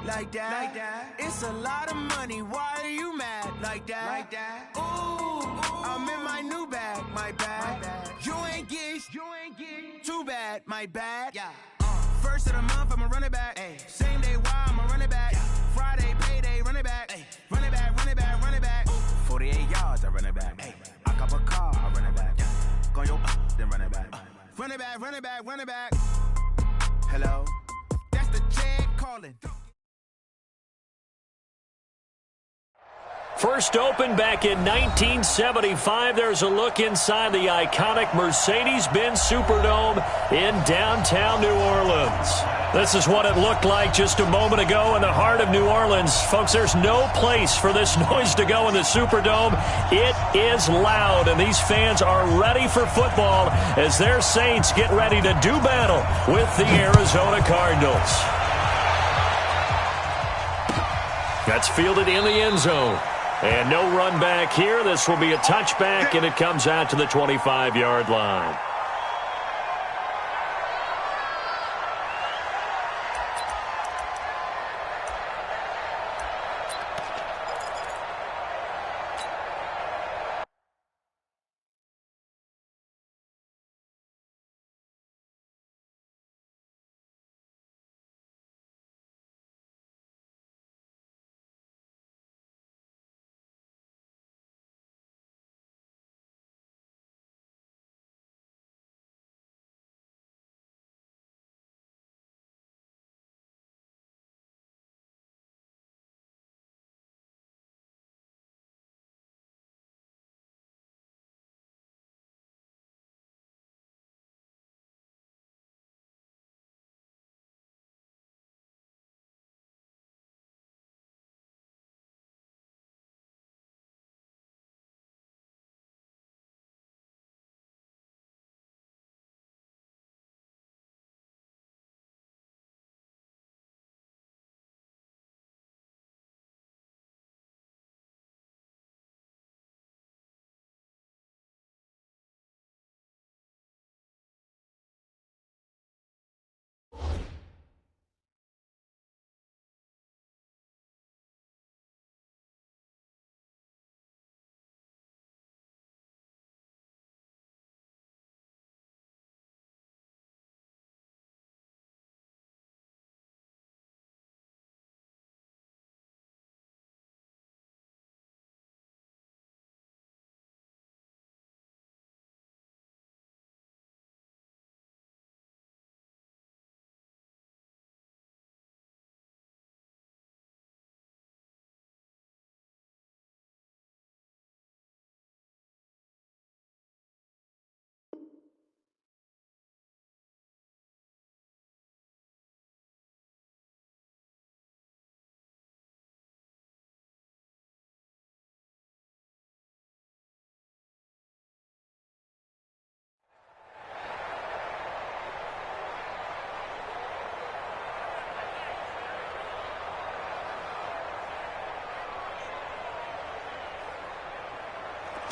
like that. It's a lot of money, why are you mad like that? Ooh, I'm in my new bag, my bad. You ain't get too bad, my bad. First of the month, I'ma run it back. Same day, why I'ma run it back. Friday, payday, run it back. Run it back, run it back, run it back. 48 yards, I run it back. I cop a car, I run it back. Go yo, then run it back. Run it back, run it back, run it back. Hello, that's the Chad calling. First opened back in 1975. There's a look inside the iconic Mercedes-Benz Superdome in downtown New Orleans. This is what it looked like just a moment ago in the heart of New Orleans. Folks, there's no place for this noise to go in the Superdome. It is loud, and these fans are ready for football as their Saints get ready to do battle with the Arizona Cardinals. That's fielded in the end zone. And no run back here. This will be a touchback, and it comes out to the 25-yard line.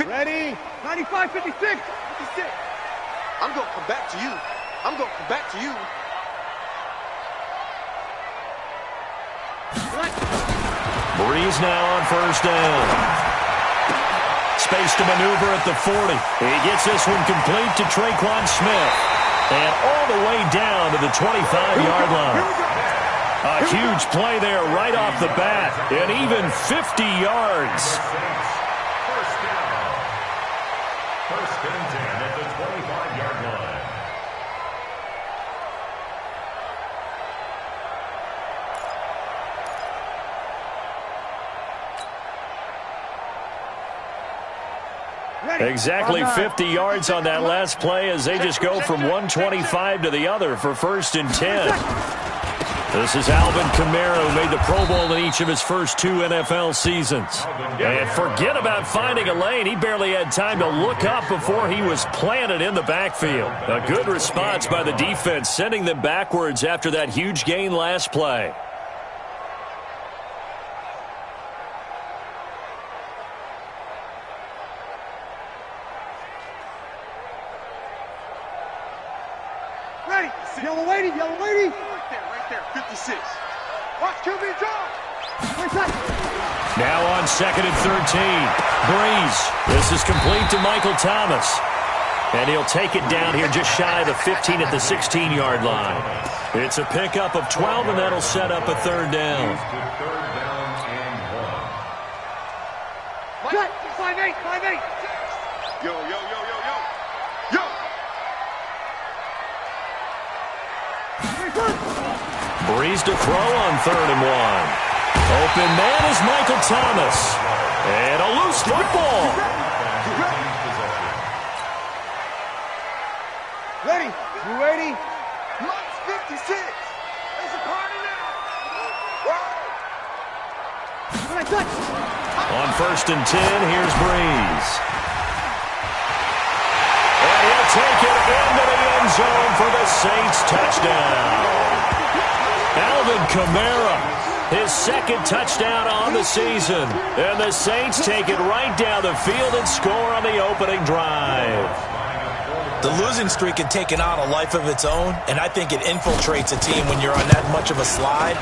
Ready? 95, 56. 56. I'm going to come back to you. I'm going to come back to you. Breeze now on first down. Space to maneuver at the 40. He gets this one complete to Traquan Smith. And all the way down to the 25-yard line. A huge play there right off the bat. And even 50 yards. First and 10 at the 25-yard line. Exactly 50 yards on that last play as they just go from 125 to the other for first and 10. This is Alvin Kamara, who made the Pro Bowl in each of his first 2 NFL seasons. And forget about finding a lane. He barely had time to look up before he was planted in the backfield. A good response by the defense, sending them backwards after that huge gain last play. Ready? Yellow lady, yellow lady. Right there, 56. Watch QB draw. Now on 2nd and 13. Breeze. This is complete to Michael Thomas. And he'll take it down here just shy of the 15 at the 16-yard line. It's a pickup of 12, and that'll set up a 3rd down. Cut. 5-8, 5-8. Yo, yo, yo, yo, yo. Yo. Breeze to throw on 3rd and 1. Open man is Michael Thomas. And a loose football. Ready? You ready? March 56. It's a party now. On 1st and 10, here's Breeze. And he'll take it into the end zone for the Saints touchdown. Alvin Kamara. His 2nd touchdown on the season. And the Saints take it right down the field and score on the opening drive. The losing streak had taken on a life of its own, and I think it infiltrates a team when you're on that much of a slide.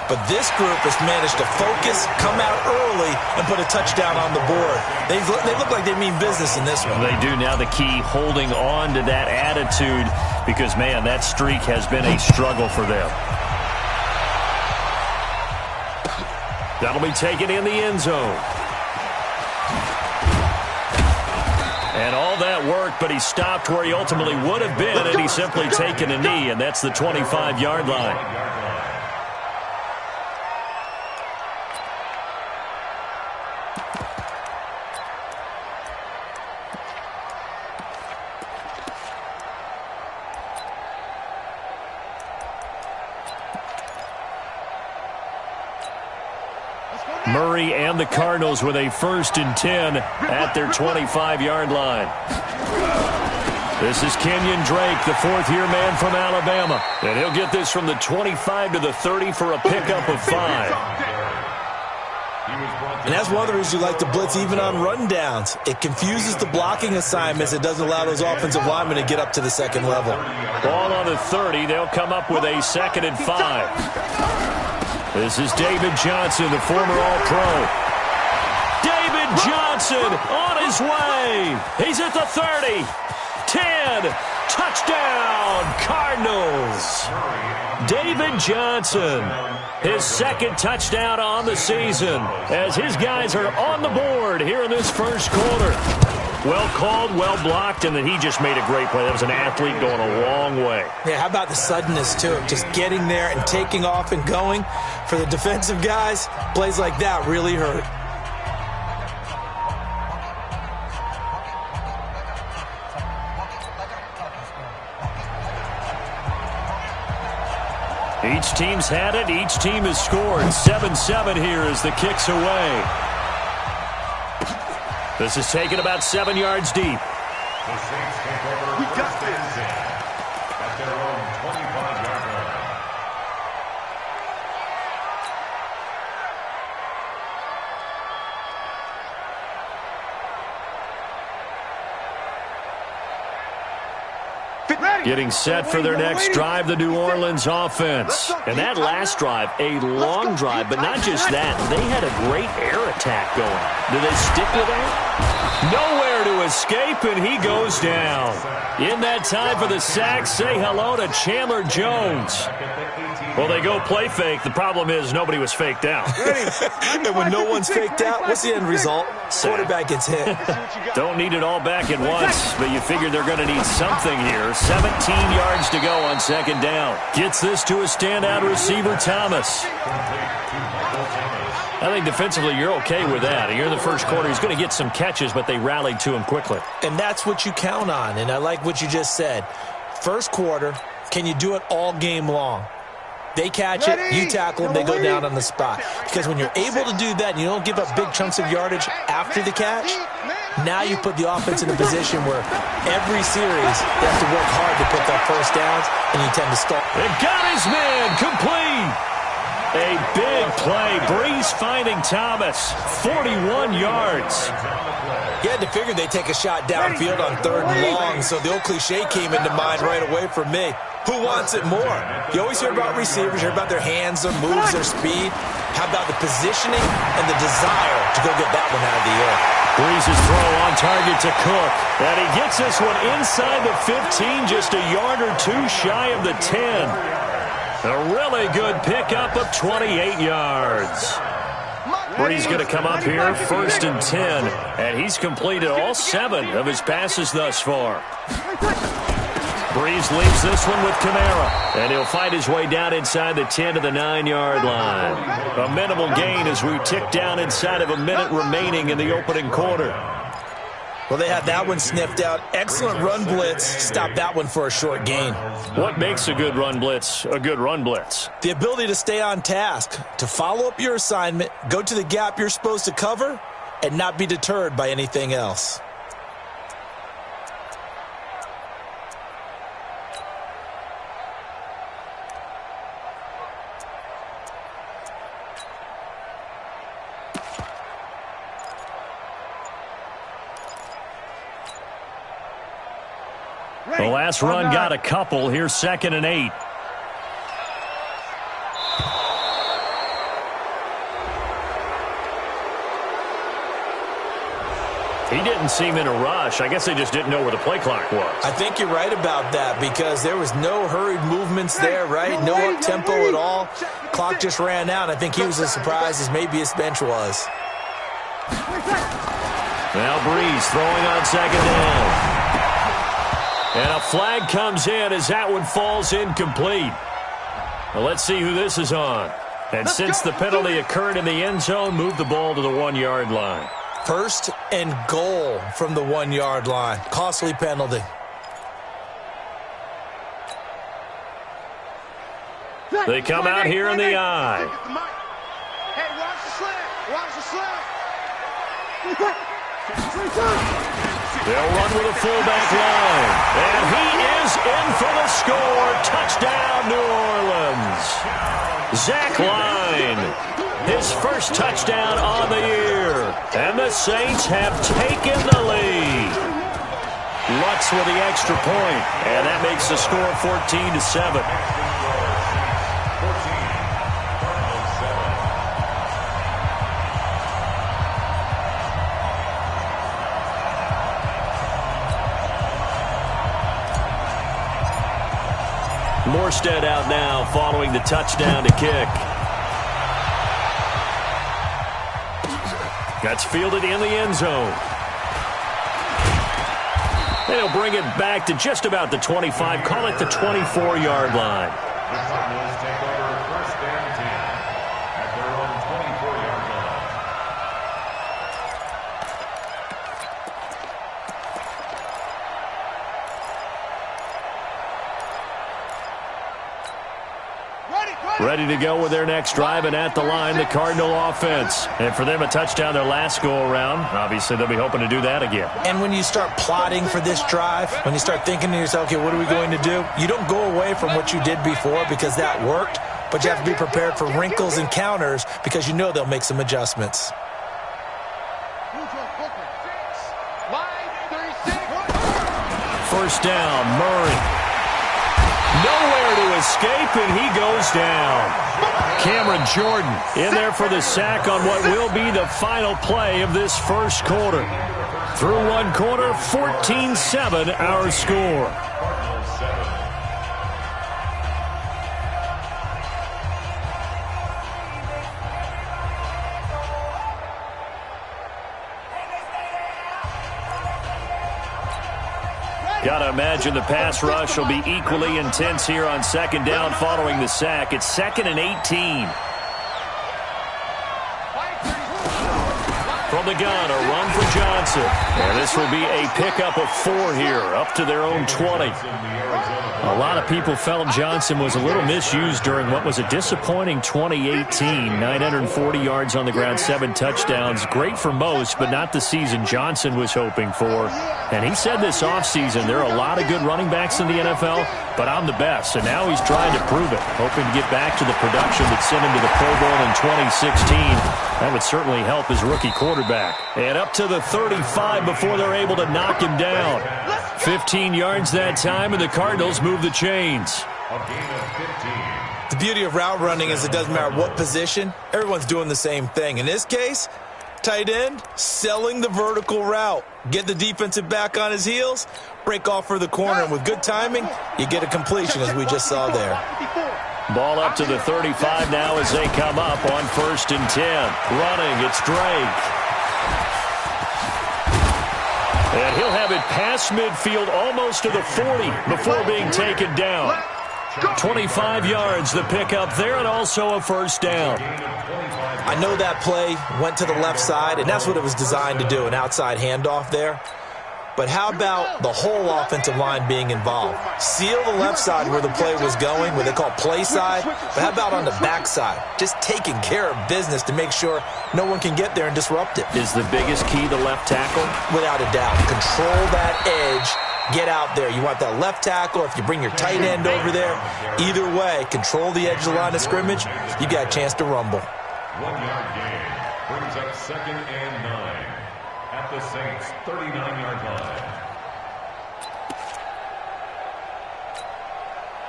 But this group has managed to focus, come out early, and put a touchdown on the board. They look like they mean business in this one. They do. Now the key, holding on to that attitude, because, man, that streak has been a struggle for them. That'll be taken in the end zone. And all that work, but he stopped where he ultimately would have been, and he's simply taken a knee, and that's the 25-yard line. Murray and the Cardinals with a 1st and 10 at their 25-yard line. This is Kenyon Drake, the 4th-year man from Alabama. And he'll get this from the 25 to the 30 for a pickup of 5. And that's one of the reasons you like to blitz even on rundowns. It confuses the blocking assignments. It doesn't allow those offensive linemen to get up to the 2nd level. Ball on the 30. They'll come up with a 2nd and 5. This is David Johnson, the former All-Pro. David Johnson on his way. He's at the 30. 10. Touchdown, Cardinals. David Johnson, his 2nd touchdown on the season, as his guys are on the board here in this 1st quarter. Well called, well blocked, and then he just made a great play. That was an athlete going a long way. Yeah, how about the suddenness, too? Just getting there and taking off and going. For the defensive guys, plays like that really hurt. Each team's had it. Each team has scored. 7-7 here as the kick's away. This is taken about 7 yards deep. The Saints take over We got first and 10 at their own 25-yard line. Getting set for their next drive, the New Orleans offense. And that last drive, a long drive, but not just that. They had a great air attack going. Do they stick with that? Nowhere to escape, and he goes down. In that time for the sack, say hello to Chandler Jones. Well, they go play fake. The problem is nobody was faked out. And when no one's faked out, what's the end result? Quarterback gets hit. Don't need it all back at once, but you figure they're going to need something here. 17 yards to go on 2nd down. Gets this to a standout receiver, Thomas. I think defensively you're okay with that. You're in the 1st quarter. He's going to get some catches, but they rallied to him quickly. And that's what you count on, and I like what you just said. 1st quarter, can you do it all game long? They catch it, you tackle them, they go down on the spot. Because when you're able to do that and you don't give up big chunks of yardage after the catch, now you put the offense in a position where every series they have to work hard to pick up 1st downs, and you tend to stall. It got his man complete. A big play. Breeze Breeze finding Thomas. 41 yards. You had to figure they'd take a shot downfield on 3rd and long, so the old cliche came into mind right away for me. Who wants it more? You always hear about receivers, you hear about their hands, their moves, their speed. How about the positioning and the desire to go get that one out of the air? Breeze's throw on target to Cook. And he gets this one inside the 15, just a yard or two shy of the 10. A really good pickup of 28 yards. Breeze going to come up here, 1st and 10. And he's completed all 7 of his passes thus far. Breeze leaves this one with Kamara. And he'll fight his way down inside the 10 to the 9-yard line. A minimal gain as we tick down inside of a minute remaining in the opening quarter. Well, they had that one sniffed out. Excellent run blitz. Stopped that one for a short gain. What makes a good run blitz a good run blitz? The ability to stay on task, to follow up your assignment, go to the gap you're supposed to cover, and not be deterred by anything else. The last run got a couple. Here's 2nd and 8. He didn't seem in a rush. I guess they just didn't know where the play clock was. I think you're right about that because there was no hurried movements there, right? No up-tempo at all. Clock just ran out. I think he was as surprised as maybe his bench was. Now Breeze throwing on 2nd down. And a flag comes in as that one falls incomplete. Well, let's see who this is on. And since the penalty occurred in the end zone, move the ball to the 1-yard line. 1st and goal from the 1-yard line. Costly penalty. They come out here in the eye. Hey, watch the slant. They'll run with a fullback line. And he is in for the score. Touchdown, New Orleans. Zach Line, his first touchdown on the year. And the Saints have taken the lead. Lutz with the extra point. And that makes the score 14-7. Morstead out now following the touchdown to kick. That's fielded in the end zone. And he'll bring it back to just about the 25, call it the 24-yard line. The Cardinals take over 1st and 10 at their own 24-yard line. Ready to go with their next drive, and at the line, the Cardinal offense. And for them, a touchdown their last go-around. Obviously, they'll be hoping to do that again. And when you start plotting for this drive, when you start thinking to yourself, okay, what are we going to do? You don't go away from what you did before because that worked, but you have to be prepared for wrinkles and counters because you know they'll make some adjustments. First down, Murray. Nowhere to escape, and he goes down. Cameron Jordan in there for the sack on what will be the final play of this first quarter. Through one quarter, 14-7 our score. Got to imagine the pass rush will be equally intense here on 2nd down following the sack. It's 2nd and 18. From From the gun, a run for Johnson. And this will be a pickup of 4 here, up to their own 20. A lot of people felt Johnson was a little misused during what was a disappointing 2018. 940 yards on the ground, 7 touchdowns. Great for most, but not the season Johnson was hoping for. And he said this offseason, there are a lot of good running backs in the NFL, but I'm the best. And now he's trying to prove it, hoping to get back to the production that sent him to the Pro Bowl in 2016. That would certainly help his rookie quarterback. And up to the 35 before they're able to knock him down. 15 yards that time, and the Cardinals move the chains. The beauty of route running is it doesn't matter what position. Everyone's doing the same thing. In this case, tight end, selling the vertical route. Get the defensive back on his heels, break off for the corner, and with good timing, you get a completion as we just saw there. Ball up to the 35 now as they come up on 1st and 10. Running, it's Drake. And he'll have it past midfield almost to the 40 before being taken down. 25 yards, the pickup there, and also a 1st down. I know that play went to the left side, and that's what it was designed to do, an outside handoff there. But how about the whole offensive line being involved? Seal the left side where the play was going, where they call play side. But how about on the back side? Just taking care of business to make sure no one can get there and disrupt it. Is the biggest key the left tackle? Without a doubt. Control that edge. Get out there. You want that left tackle. If you bring your tight end over there, either way, control the edge of the line of scrimmage. You got a chance to rumble. 1-yard gain brings up 2nd and 9 at the Saints' 39-yard line.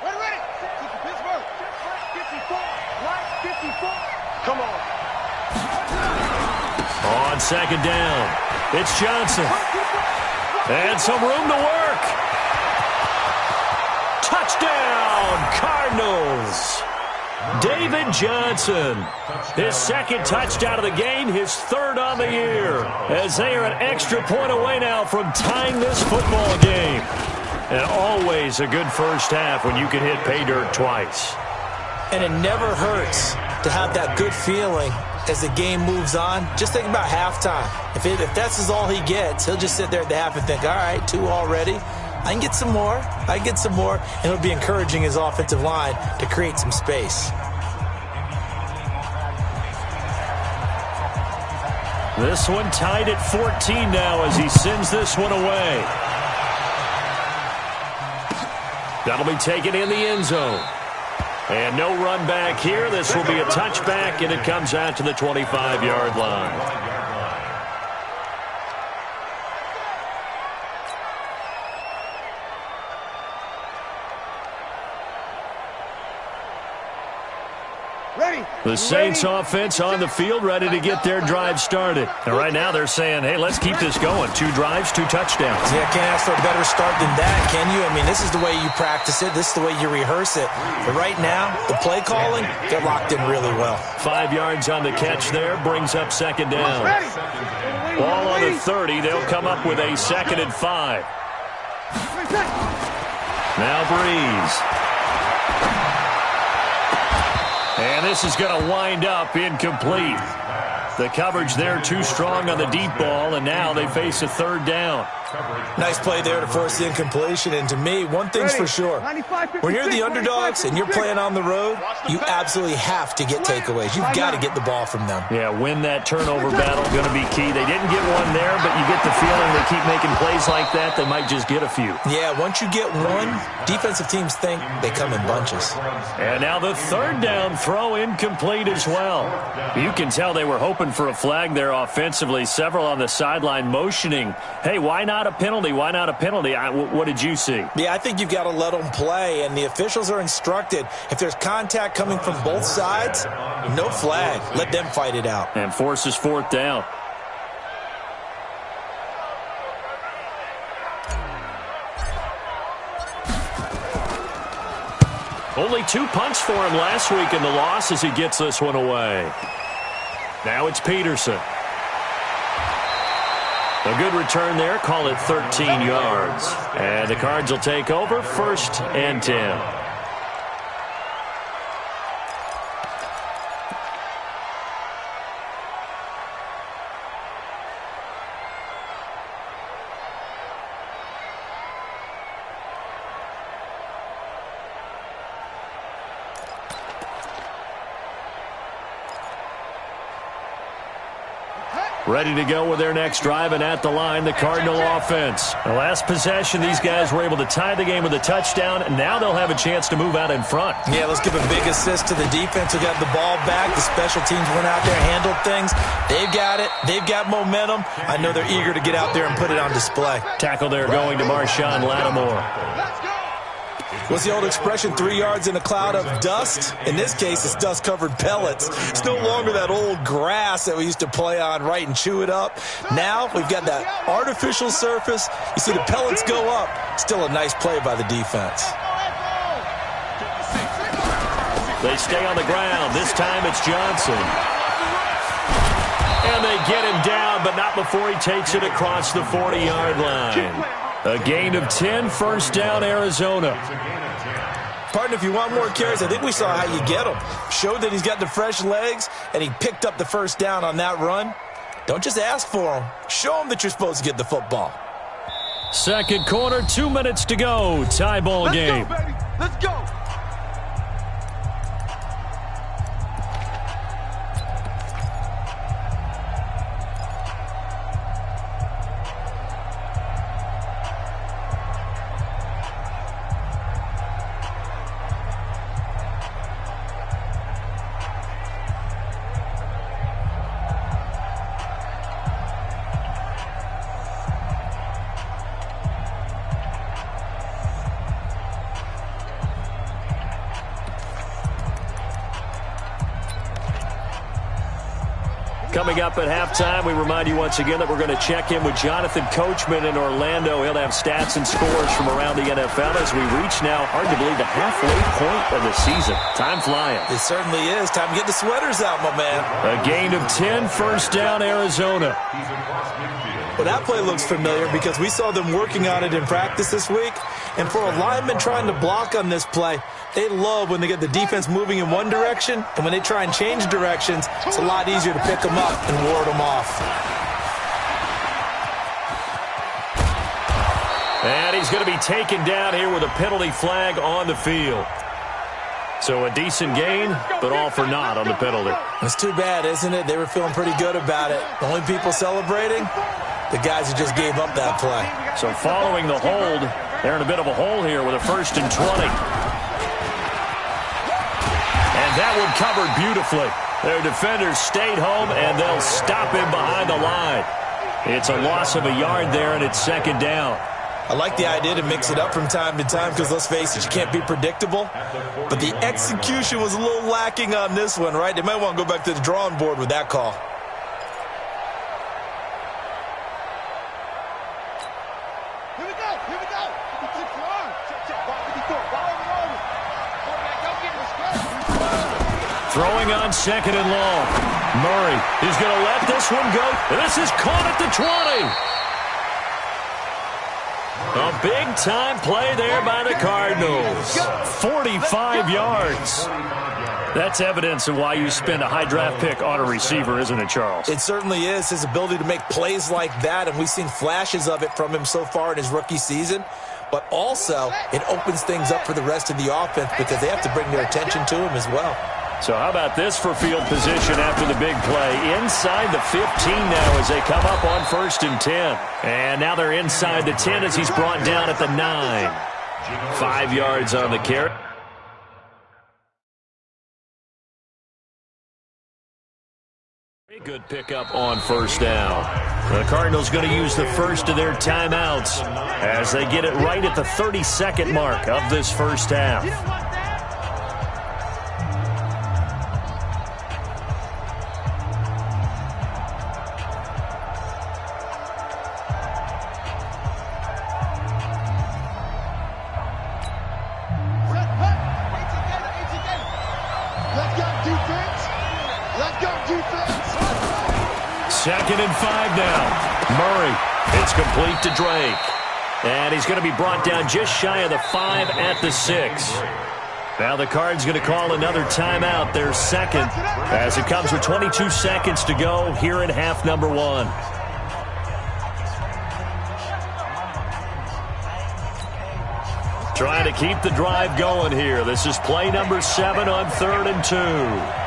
Ready. Pittsburgh. 54. Right 54. Come on. On 2nd down, it's Johnson. And some room to work. Touchdown, Cardinals. David Johnson, his 2nd touchdown of the game, his 3rd on the year, as they are an extra point away now from tying this football game. And always a good first half when you can hit pay dirt twice. And it never hurts to have that good feeling as the game moves on. Just think about halftime. If that's all he gets, he'll just sit there at the half and think, all right, 2 already. I can get some more. And it'll be encouraging his offensive line to create some space. This one tied at 14 now as he sends this one away. That'll be taken in the end zone. And no run back here. This will be a touchback, and it comes out to the 25-yard line. The Saints offense on the field, ready to get their drive started. And right now they're saying, hey, let's keep this going. 2 drives, 2 touchdowns. Yeah, can't ask for a better start than that, can you? I mean, this is the way you practice it. This is the way you rehearse it. But right now, the play calling, they're locked in really well. 5 yards on the catch there, brings up 2nd down. Ball on the 30, they'll come up with a 2nd and 5. Now Breeze. And this is going to wind up incomplete. The coverage there too strong on the deep ball, and now they face a 3rd down. Nice play there to force the incompletion. And to me, one thing's for sure. When you're the underdogs and you're playing on the road, you absolutely have to get takeaways. You've got to get the ball from them. Yeah, win that turnover battle, going to be key. They didn't get one there, but you get the feeling they keep making plays like that, they might just get a few. Yeah, once you get one, defensive teams think they come in bunches. And now the 3rd down throw incomplete as well. You can tell they were hoping for a flag there offensively. Several on the sideline motioning, hey, why not a penalty? Why not a penalty? What did you see? Yeah, I think you've got to let them play, and the officials are instructed. If there's contact coming from both sides, no flag. Let them fight it out. And forces 4th down. Only 2 punts for him last week in the loss as he gets this one away. Now it's Peterson. A good return there. Call it 13 yards. And the Cards will take over 1st and 10. ready to go with their next drive, and at the line, the Cardinal offense. The last possession, these guys were able to tie the game with a touchdown, and now they'll have a chance to move out in front. Yeah, let's give a big assist to the defense who got the ball back. The special teams went out there, handled things. They've got it. They've got momentum. I know they're eager to get out there and put it on display. Tackle there going to Marshawn Lattimore. What's the old expression, 3 yards in a cloud of dust? In this case, it's dust-covered pellets. It's no longer that old grass that we used to play on, right, and chew it up. Now we've got that artificial surface. You see the pellets go up. Still a nice play by the defense. They stay on the ground. This time it's Johnson. And they get him down, but not before he takes it across the 40-yard line. A gain of 10, first down, Arizona. Partner, if you want more carries, I think we saw how you get him. Showed that he's got the fresh legs, and he picked up the first down on that run. Don't just ask for him. Show him that you're supposed to get the football. Second quarter, 2 minutes to go. Tie ball game. Let's go, baby. Let's go. Coming up at halftime, we remind you once again that we're going to check in with Jonathan Coachman in Orlando. He'll have stats and scores from around the NFL as we reach now, hard to believe, the halfway point of the season. Time flying. It certainly is. Time to get the sweaters out, my man. A gain of 10, first down, Arizona. Well, that play looks familiar because we saw them working on it in practice this week. And for a lineman trying to block on this play, they love when they get the defense moving in one direction, and when they try and change directions, it's a lot easier to pick them up and ward them off. And he's going to be taken down here with a penalty flag on the field. So a decent gain, but all for naught on the penalty. It's too bad, isn't it? They were feeling pretty good about it. The only people celebrating, the guys who just gave up that play. So following the hold, they're in a bit of a hole here with a 1st and 20. And that one covered beautifully. Their defenders stayed home, and they'll stop him behind the line. It's a loss of a yard there, and it's 2nd down. I like the idea to mix it up from time to time because, let's face it, you can't be predictable. But the execution was a little lacking on this one, right? They might want to go back to the drawing board with that call. Here we go. Here we go. Throwing on 2nd and long. Murray is going to let this one go. This is caught at the 20. A big-time play there by the Cardinals. 45 yards. That's evidence of why you spend a high draft pick on a receiver, isn't it, Charles? It certainly is. His ability to make plays like that, and we've seen flashes of it from him so far in his rookie season. But also, it opens things up for the rest of the offense because they have to bring their attention to him as well. So how about this for field position after the big play? Inside the 15 now as they come up on 1st and 10. And now they're inside the 10 as he's brought down at the 9. 5 yards on the carry. Good pickup on 1st down. The Cardinals going to use the first of their timeouts as they get it right at the 32nd mark of this first half. Second and 5 now. Murray, it's complete to Drake. And he's going to be brought down just shy of the 5 at the 6. Now the Cards going to call another timeout, their 2nd, as it comes with 22 seconds to go here in half number 1. Trying to keep the drive going here. This is play number 7 on 3rd and 2.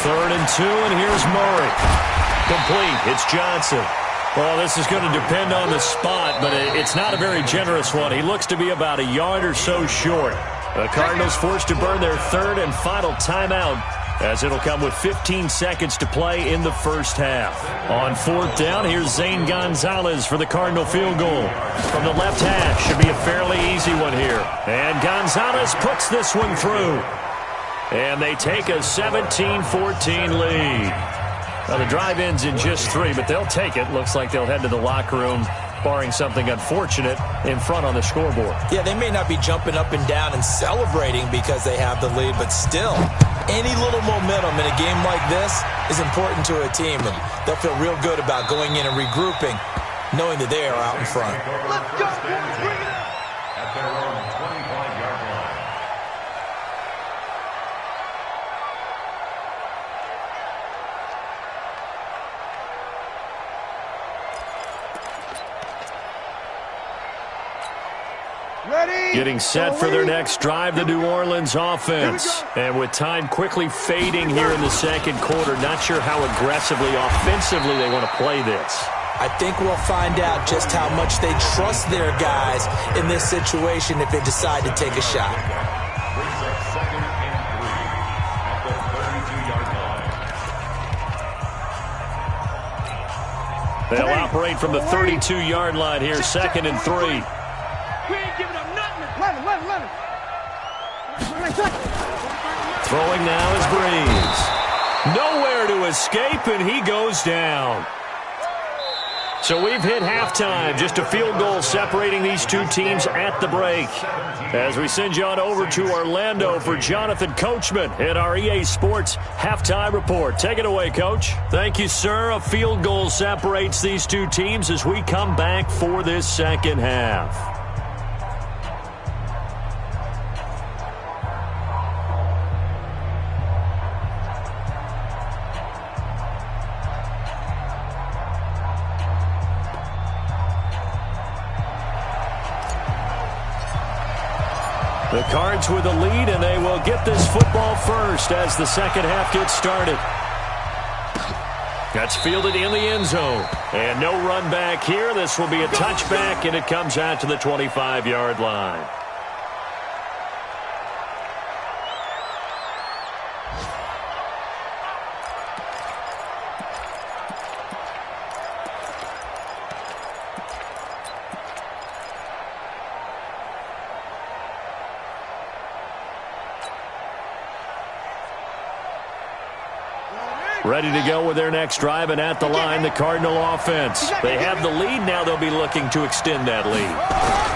3rd and 2, and here's Murray. Complete. It's Johnson. Well, this is going to depend on the spot, but it's not a very generous one. He looks to be about a yard or so short. The Cardinals forced to burn their 3rd and final timeout, as it'll come with 15 seconds to play in the first half. On 4th down, here's Zane Gonzalez for the Cardinal field goal. From the left hash, should be a fairly easy one here. And Gonzalez puts this one through. And they take a 17-14 lead. Now, the drive ends in just 3, but they'll take it. Looks like they'll head to the locker room, barring something unfortunate, in front on the scoreboard. Yeah, they may not be jumping up and down and celebrating because they have the lead, but still, any little momentum in a game like this is important to a team, and they'll feel real good about going in and regrouping, knowing that they are out in front. Let's go, boys, bring it up. At their own 25-yard line. Ready? Getting set for their next drive, the New Orleans offense. And with time quickly fading here in the second quarter, not sure how aggressively, offensively they want to play this. I think we'll find out just how much they trust their guys in this situation if they decide to take a shot. Brings up 2nd and 3 at the 32-yard line. They'll operate from the 32-yard line here, 2nd and 3. We ain't giving up nothing. Let him. Throwing now is Breeze. Nowhere to escape, and he goes down. So we've hit halftime. Just a field goal separating these two teams at the break. As we send you on over to Orlando for Jonathan Coachman at our EA Sports Halftime Report. Take it away, Coach. Thank you, sir. A field goal separates these two teams as we come back for this second half. The Cards with the lead, and they will get this football first as the second half gets started. That's fielded in the end zone. And no run back here. This will be a touchback, and it comes out to the 25-yard line. Ready to go with their next drive, and at the line, the Cardinal offense. They have the lead. Now they'll be looking to extend that lead.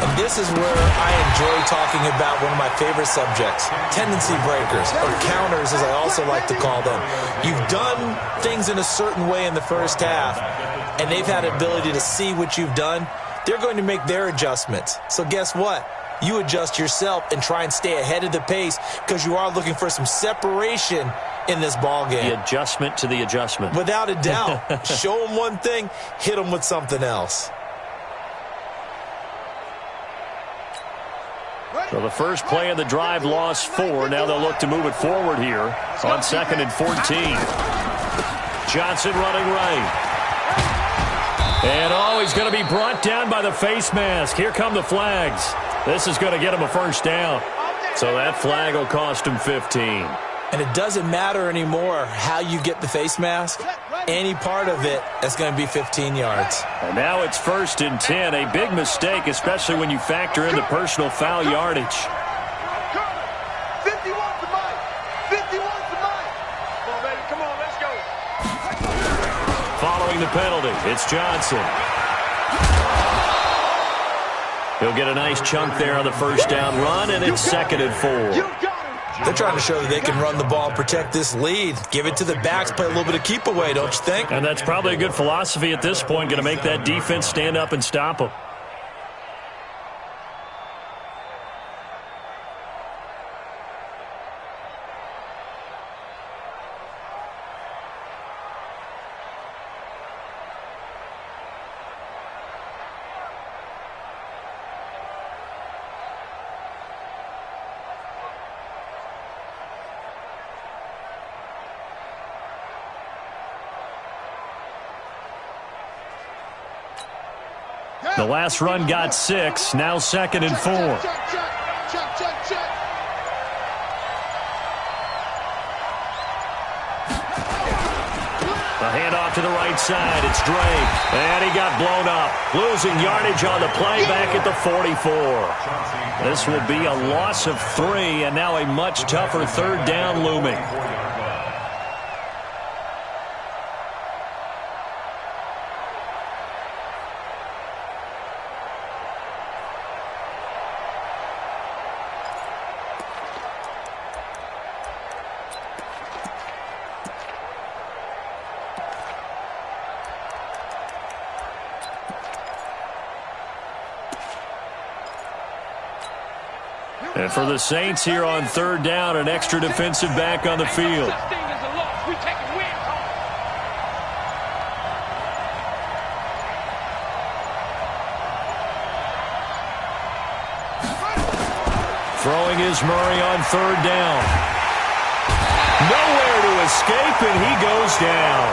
And this is where I enjoy talking about one of my favorite subjects, tendency breakers, or counters as I also like to call them. You've done things in a certain way in the first half, and they've had the ability to see what you've done. They're going to make their adjustments. So guess what? You adjust yourself and try and stay ahead of the pace because you are looking for some separation in this ball game. The adjustment to the adjustment. Without a doubt. Show them one thing, hit them with something else. So the first play of the drive lost 4. Now they'll look to move it forward here on 2nd and 14. Johnson running right. And he's going to be brought down by the face mask. Here come the flags. This is going to get him a first down. So that flag will cost him 15. And it doesn't matter anymore how you get the face mask. Any part of it is going to be 15 yards. And now it's 1st and 10. A big mistake, especially when you factor in the personal foul yardage. 51's the mic. 51's the mic. Come on, baby. Come on, let's go. Following the penalty, it's Johnson. He'll get a nice chunk there on the first down run, and it's 2nd and 4. They're trying to show that they can run the ball and protect this lead. Give it to the backs, play a little bit of keep away, don't you think? And that's probably a good philosophy at this point, going to make that defense stand up and stop them. The last run got 6. Now 2nd and 4. The handoff to the right side. It's Drake. And he got blown up. Losing yardage on the play back at the 44. This will be a loss of 3, and now a much tougher 3rd down looming. And for the Saints here on 3rd down, an extra defensive back on the field. Throwing is Murray on 3rd down. Nowhere to escape, and he goes down.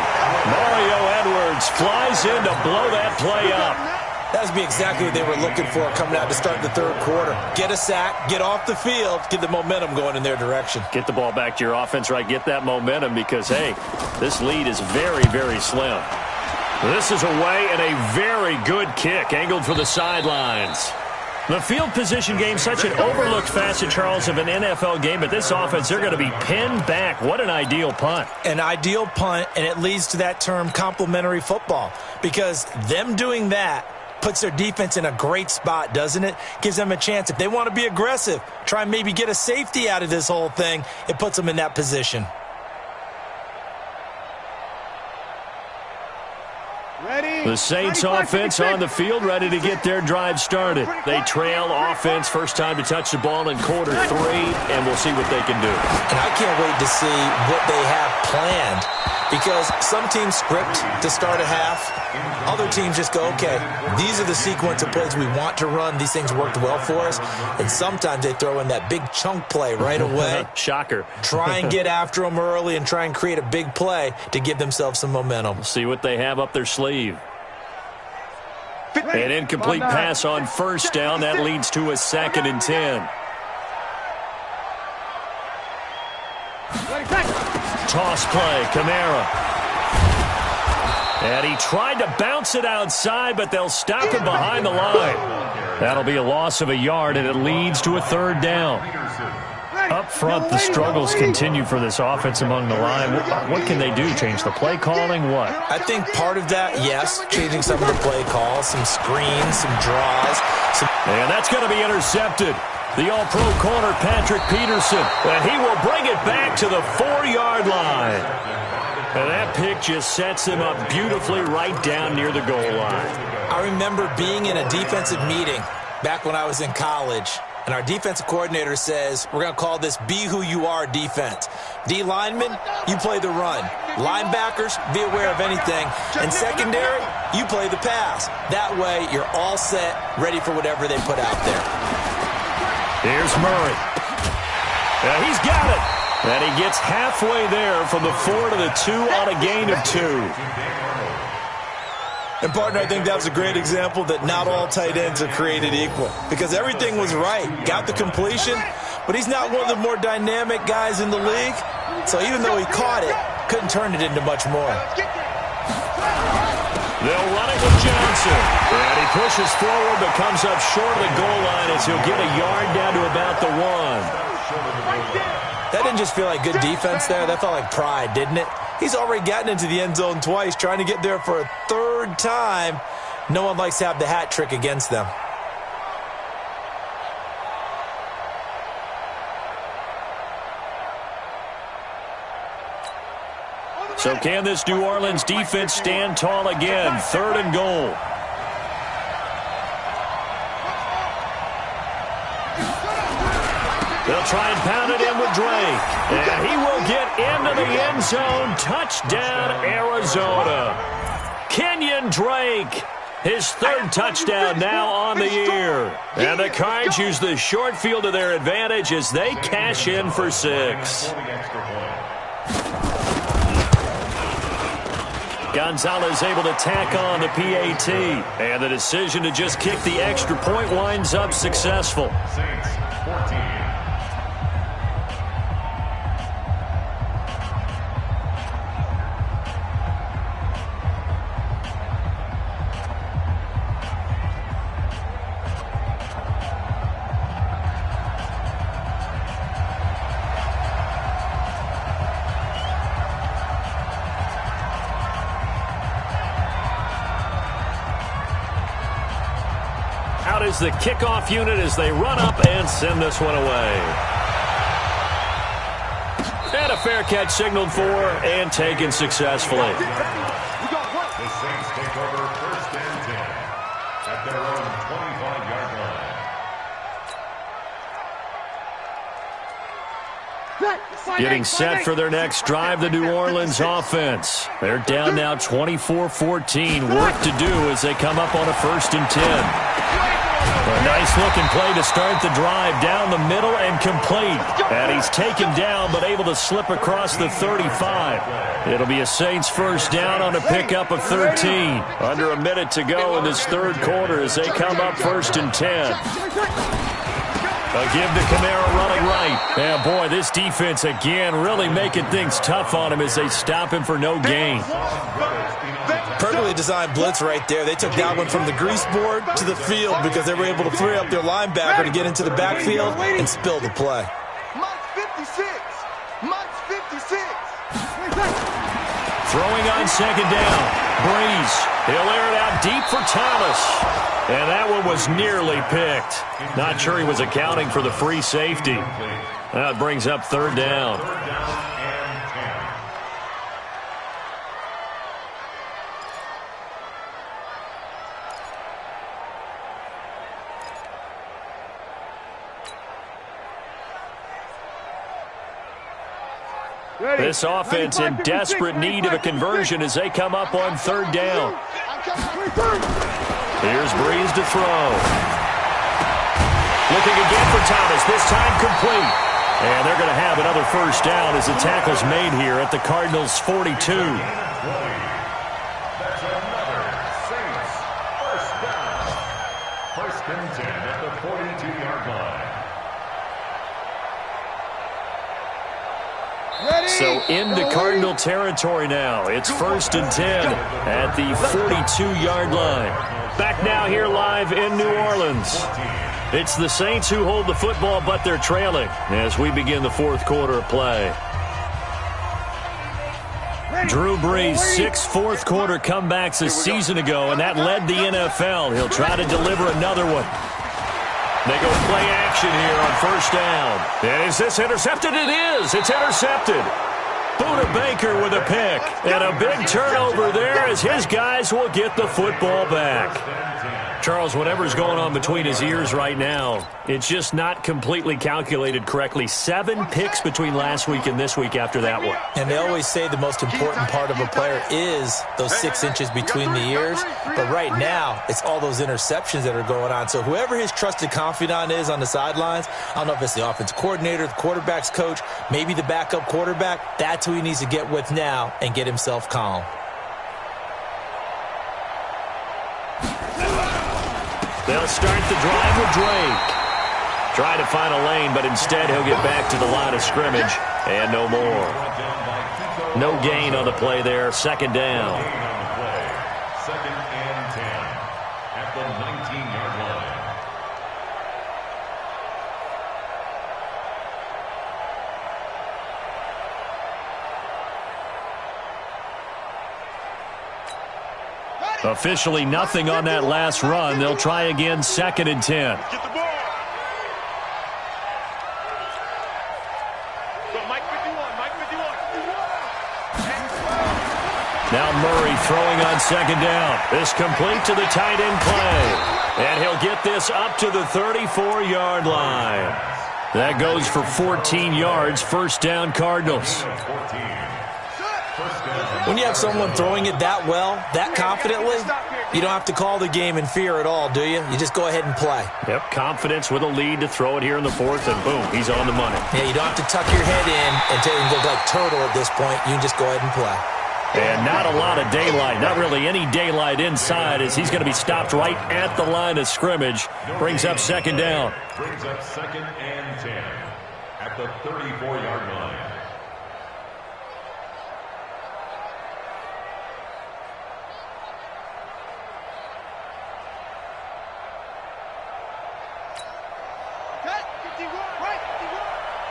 Mario Edwards flies in to blow that play up. That would be exactly what they were looking for coming out to start the 3rd quarter. Get a sack, get off the field, get the momentum going in their direction. Get the ball back to your offense, right? Get that momentum because, hey, this lead is very, very slim. This is away and a very good kick angled for the sidelines. The field position game, such an overlooked facet, Charles, of an NFL game, but this offense, they're going to be pinned back. What an ideal punt. An ideal punt, and it leads to that term complementary football, because them doing that puts their defense in a great spot, doesn't it? Gives them a chance. If they want to be aggressive, try and maybe get a safety out of this whole thing, it puts them in that position. The Saints offense on the field, ready to get their drive started. They trail offense, first time to touch the ball in quarter 3, and we'll see what they can do. And I can't wait to see what they have planned, because some teams script to start a half. Other teams just go, okay, these are the sequence of plays we want to run. These things worked well for us. And sometimes they throw in that big chunk play right away. Shocker. Try and get after them early and try and create a big play to give themselves some momentum. See what they have up their sleeve. An incomplete pass on 1st down. That leads to a 2nd and 10. Toss play, Kamara. And he tried to bounce it outside, but they'll stop him behind the line. That'll be a loss of a yard, and it leads to a 3rd down. Up front, the struggles continue for this offense among the line. What can they do? Change the play calling? What? I think part of that, yes, changing some of the play calls, some screens, some draws. And that's going to be intercepted. The all-pro corner, Patrick Peterson. And he will bring it back to the 4-yard line. And that pick just sets him up beautifully right down near the goal line. I remember being in a defensive meeting back when I was in college, and our defensive coordinator says, we're going to call this Be Who You Are defense. D linemen, you play the run. Linebackers, be aware of anything. And secondary, you play the pass. That way, you're all set, ready for whatever they put out there. Here's Murray. And he's got it. And he gets halfway there from the 4 to the 2 on a gain of 2. And, partner, I think that was a great example that not all tight ends are created equal, because everything was right. Got the completion, but he's not one of the more dynamic guys in the league. So even though he caught it, couldn't turn it into much more. They'll run it with Johnson. And he pushes forward but comes up short of the goal line as he'll get a yard down to about the 1. That didn't just feel like good defense there. That felt like pride, didn't it? He's already gotten into the end zone twice, trying to get there for a 3rd time. No one likes to have the hat trick against them. So can this New Orleans defense stand tall again? 3rd and goal. They'll try and pound it in with Drake. And he will get into the end zone. Touchdown, Arizona. Kenyon Drake, his 3rd touchdown now on the year. And the Cards use the short field to their advantage as they cash in for 6. Gonzalez able to tack on the PAT. And the decision to just kick the extra point winds up successful. Saints 14. Out is the kickoff unit as they run up and send this one away. And a fair catch signaled for and taken successfully. The Saints take over 1st and 10 at their own 25-yard line. Getting set for their next drive, the New Orleans offense. They're down now 24-14. Work to do as they come up on a 1st and 10. A nice-looking play to start the drive down the middle and complete. And he's taken down but able to slip across the 35. It'll be a Saints 1st down on a pickup of 13. Under a minute to go in this 3rd quarter as they come up 1st and 10. A give to Kamara running right. Yeah, boy, this defense again really making things tough on him as they stop him for no gain. Perfectly designed blitz right there. They took that one from the grease board to the field because they were able to free up their linebacker to get into the backfield and spill the play. March 56. March 56. Throwing on 2nd down. Breeze. He'll air it out deep for Thomas. And that one was nearly picked. Not sure he was accounting for the free safety. That brings up 3rd down. This offense in desperate need of a conversion as they come up on 3rd down. Here's Breeze to throw. Looking again for Thomas, this time complete. And they're going to have another 1st down as the tackle's made here at the Cardinals' 42. That's another Saints 1st down. 1st and 10 at the 42-yard line. So into Cardinal territory now. It's 1st and 10 at the 42-yard line. Back now here live in New Orleans. It's the Saints who hold the football, but they're trailing as we begin the 4th quarter of play. Drew Brees, 6 fourth-quarter comebacks a season ago, and that led the NFL. He'll try to deliver another one. They go play action here on 1st down. And is this intercepted? It is. It's intercepted. Buda Baker with a pick. And a big turnover there as his guys will get the football back. Charles, whatever's going on between his ears right now, it's just not completely calculated correctly. 7 picks between last week and this week after that one. And they always say the most important part of a player is those 6 inches between the ears. But right now, it's all those interceptions that are going on. So whoever his trusted confidant is on the sidelines, I don't know if it's the offensive coordinator, the quarterback's coach, maybe the backup quarterback, that's who he needs to get with now and get himself calm. They'll start the drive with Drake. Try to find a lane, but instead he'll get back to the line of scrimmage and no more. No gain on the play there. 2nd down. 2nd and 10 at the 19-yard line. Officially nothing on that last run. They'll try again 2nd and 10. Get the ball. Go, Mike 51, Mike 51. Now Murray throwing on 2nd down. This complete to the tight end play. And he'll get this up to the 34-yard line. That goes for 14 yards. 1st down Cardinals. When you have someone throwing it that well, that confidently, you don't have to call the game in fear at all, do you? You just go ahead and play. Yep, confidence with a lead to throw it here in the 4th, and boom, he's on the money. Yeah, you don't have to tuck your head in and look like turtle at this point. You can just go ahead and play. And not a lot of daylight, not really any daylight inside, as he's going to be stopped right at the line of scrimmage. Brings up second down. Brings up second and 10 at the 34-yard line. Okay, 51, right, 51.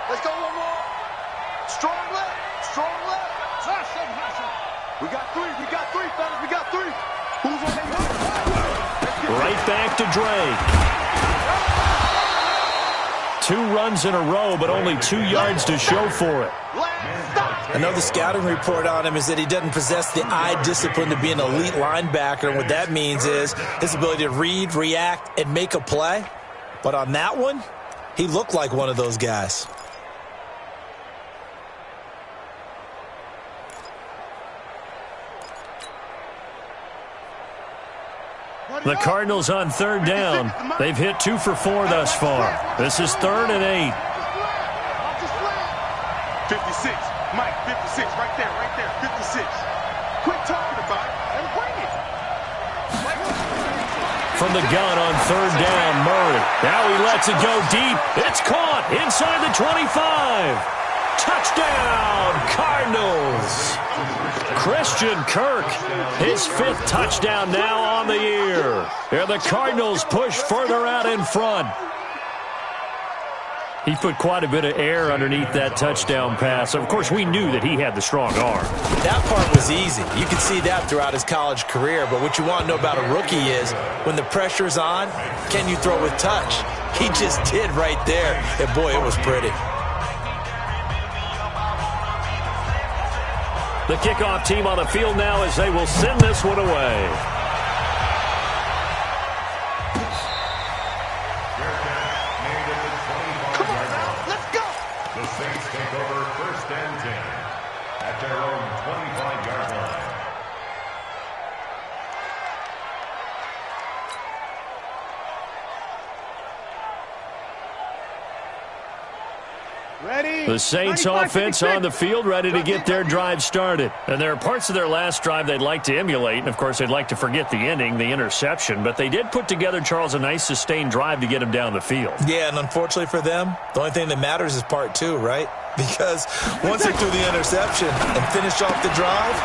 Let's go one more. Strong left, strong left. We got three, fellas, we got three. Who's on that? Right back to Drake. 2 runs in a row, but only 2 yards to show for it. I know the scouting report on him is that he doesn't possess the eye discipline to be an elite linebacker. And what that means is his ability to read, react, and make a play. But on that one, he looked like one of those guys. The Cardinals on third down. They've hit 2 for 4 thus far. This is 3rd and 8. 56, Mike, 56, right there, 56. Quit talking about it and bring it. From the gun on third down, Murray. Now he lets it go deep. It's caught inside the 25. Touchdown, Cardinals. Christian Kirk, his 5th touchdown now on the year. And the Cardinals push further out in front. He put quite a bit of air underneath that touchdown pass. Of course, we knew that he had the strong arm. That part was easy. You could see that throughout his college career. But what you want to know about a rookie is when the pressure's on, can you throw with touch? He just did right there. And, boy, it was pretty. The kickoff team on the field now as they will send this one away. Come on now, let's go. The Saints take over 1st and 10 at their own 25-yard line. Ready. The Saints offense on the field, ready to get their drive started. And there are parts of their last drive they'd like to emulate, and of course they'd like to forget the ending, the interception, but they did put together, Charles, a nice sustained drive to get them down the field. Yeah, and unfortunately for them, the only thing that matters is part 2, right? Because once they threw the interception and finished off the drive,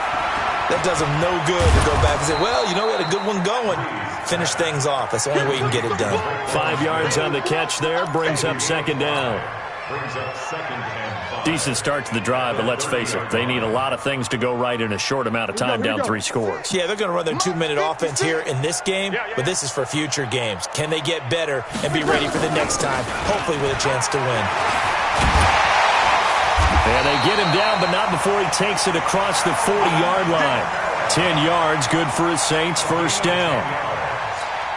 that does them no good to go back and say, well, you know, we had a good one going. Finish things off. That's the only way you can get it done. 5 yards on the catch there, brings up second down. Brings up 2nd and 5. Decent start to the drive, but let's face it, they need a lot of things to go right in a short amount of time, down 3 scores. Yeah, they're going to run their 2-minute offense here in this game, but this is for future games. Can they get better and be ready for the next time, hopefully with a chance to win? And they get him down, but not before he takes it across the 40-yard line. 10 yards, good for his Saints, first down.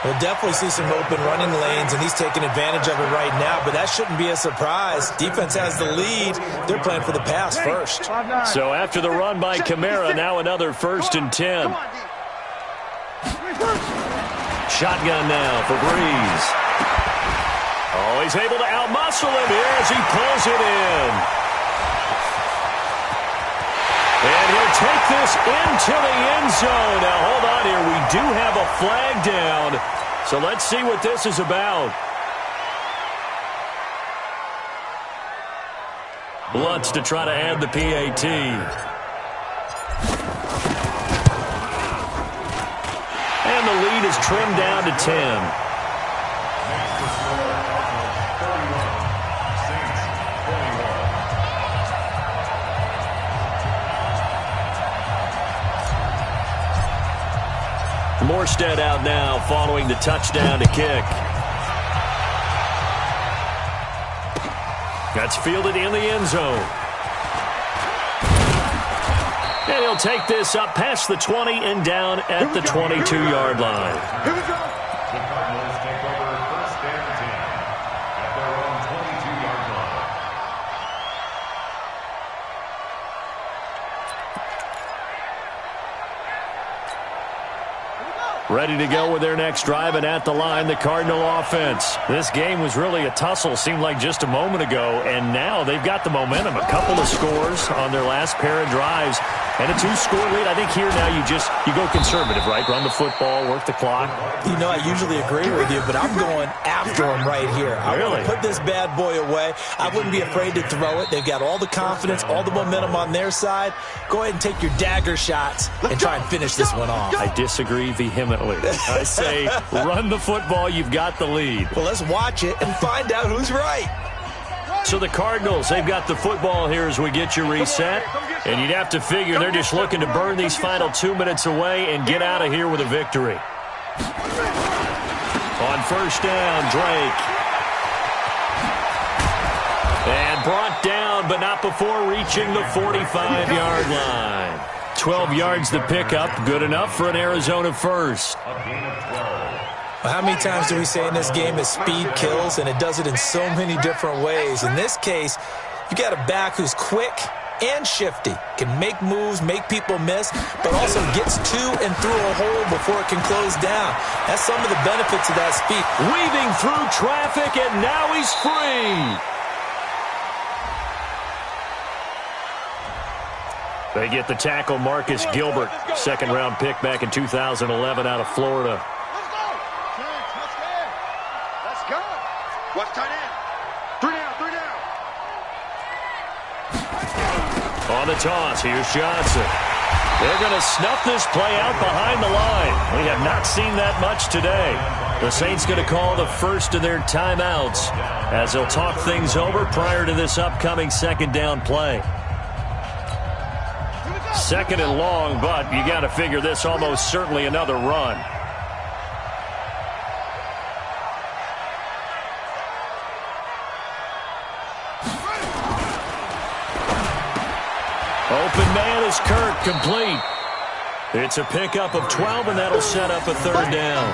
We'll definitely see some open running lanes, and he's taking advantage of it right now, but that shouldn't be a surprise. Defense has the lead. They're playing for the pass first. So after the run by Kamara, now another 1st and 10. Shotgun now for Breeze. Oh, he's able to outmuscle him here as he pulls it in. And he'll take this into the end zone. Now, hold on here. We do have a flag down. So let's see what this is about. Lutz to try to add the PAT. And the lead is trimmed down to 10. Morstead out now following the touchdown to kick. That's fielded in the end zone. And he'll take this up past the 20 and down at the 22-yard line. Here we go. The Cardinals take over 1st and 10 at their own 22-yard line. Ready to go with their next drive, and at the line, the Cardinal offense. This game was really a tussle, seemed like just a moment ago, and now they've got the momentum. A couple of scores on their last pair of drives, and a 2-score lead. I think here now you go conservative, right? Run the football, work the clock. You know, I usually agree with you, but I'm going after them right here. I want to put this bad boy away. I wouldn't be afraid to throw it. They've got all the confidence, all the momentum on their side. Go ahead and take your dagger shots and try and finish this one off. I disagree vehemently. I say run the football. You've got the lead. Well, let's watch it and find out who's right. So the Cardinals, they've got the football here as we get you reset. And you'd have to figure they're just looking to burn these final 2 minutes away and get out of here with a victory. On first down, Drake. And brought down, but not before reaching the 45-yard line. 12 yards to pick up, good enough for an Arizona first. How many times do we say in this game that speed kills, and it does it in so many different ways? In this case, you got a back who's quick and shifty, can make moves, make people miss, but also gets to and through a hole before it can close down. That's some of the benefits of that speed. Weaving through traffic, and now he's free. They get the tackle, Marcus Gilbert, second-round pick back in 2011 out of Florida. Let's go. Watch tight end. 3 down. On the toss, here's Johnson. They're going to snuff this play out behind the line. We have not seen that much today. The Saints going to call the first of their timeouts as they'll talk things over prior to this upcoming second down play. Second and long, but you got to figure this almost certainly another run. Open man is Kirk, complete. It's a pickup of 12, and that'll set up a third down.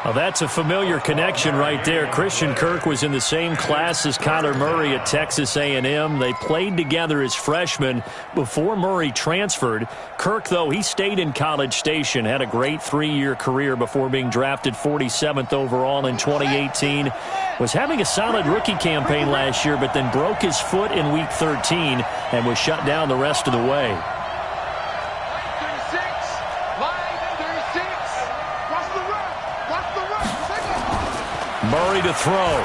Well, that's a familiar connection right there. Christian Kirk was in the same class as Kyler Murray at Texas A&M. They played together as freshmen before Murray transferred. Kirk, though, he stayed in College Station, had a great 3-year career before being drafted 47th overall in 2018. Was having a solid rookie campaign last year, but then broke his foot in Week 13 and was shut down the rest of the way. Murray to throw.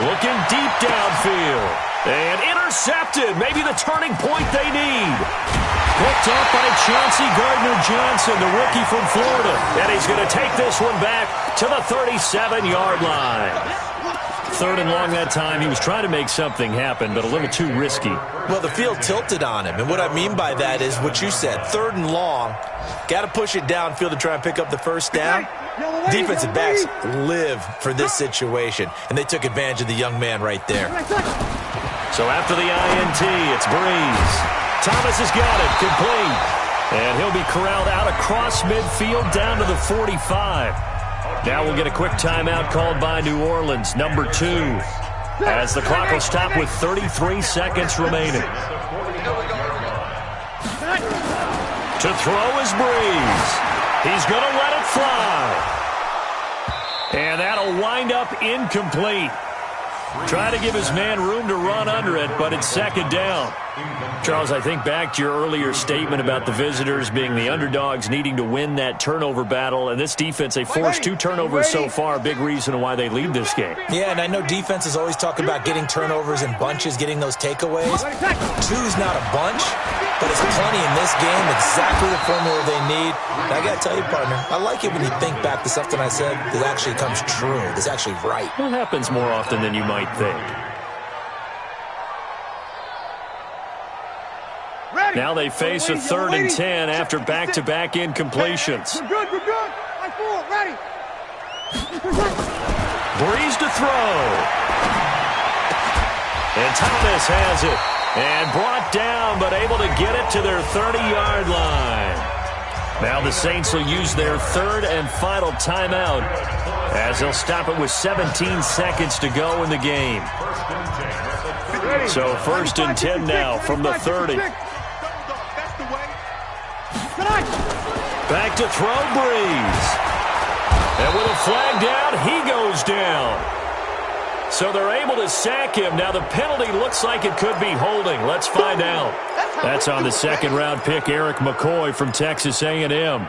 Looking deep downfield. And intercepted. Maybe the turning point they need. Picked up by Chauncey Gardner-Johnson, the rookie from Florida. And he's going to take this one back to the 37-yard line. Third and long that time. He was trying to make something happen, but a little too risky. Well, the field tilted on him. And what I mean by that is what you said. Third and long. Got to push it downfield to try and pick up the first down. Defensive backs live for this situation, and they took advantage of the young man right there. So after the INT, it's Breeze. Thomas has got it, complete. And he'll be corralled out across midfield down to the 45. Now we'll get a quick timeout called by New Orleans, number 2, as the clock will stop with 33 seconds remaining. To throw is Breeze. He's going to let it fly. And that'll wind up incomplete. Try to give his man room to run under it, but it's second down. Charles, I think back to your earlier statement about the visitors being the underdogs needing to win that turnover battle. And this defense, they forced 2 turnovers so far, big reason why they lead this game. Yeah, and I know defenses always talk about getting turnovers in bunches, getting those takeaways. 2's not a bunch, but it's plenty in this game, exactly the formula they need. And I got to tell you, partner, I like it when you think back to something I said that actually comes true, that's actually right. It happens more often than you might think. Now they face a 3rd and 10 after back-to-back incompletions. We're good. Right forward, ready. Breeze to throw. And Thomas has it. And brought down, but able to get it to their 30-yard line. Now the Saints will use their 3rd and final timeout as they'll stop it with 17 seconds to go in the game. So 1st and 10 now from the 30. Back to throw, Breeze. And with a flag down, he goes down. So they're able to sack him. Now the penalty looks like it could be holding. Let's find out. That's on the second-round pick, Eric McCoy from Texas A&M.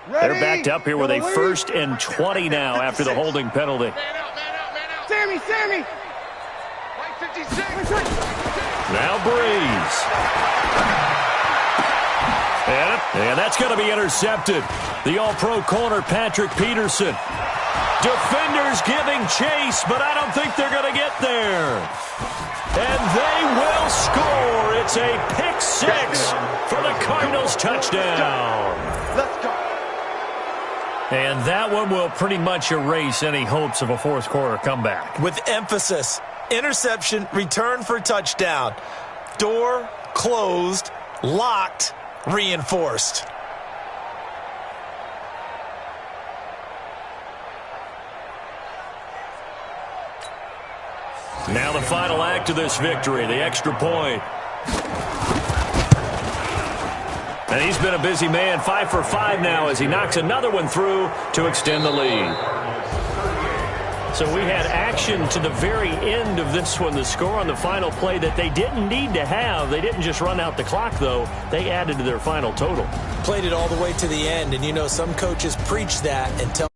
They're backed up here with a 1st and 20 now after the holding penalty. Man out, man out, man out. Sammy! Right 56. Now Breeze. And that's going to be intercepted. The all-pro corner, Patrick Peterson. Defenders giving chase, but I don't think they're going to get there. And they will score. It's a pick 6 for the Cardinals touchdown. Let's go. And that one will pretty much erase any hopes of a fourth-quarter comeback. With emphasis, interception, return for touchdown. Door closed, locked, reinforced. Now the final act of this victory, the extra point. And he's been a busy man, 5 for 5 now as he knocks another one through to extend the lead. So we had action to the very end of this one, the score on the final play that they didn't need to have. They didn't just run out the clock, though. They added to their final total. Played it all the way to the end, and you know some coaches preach that and tell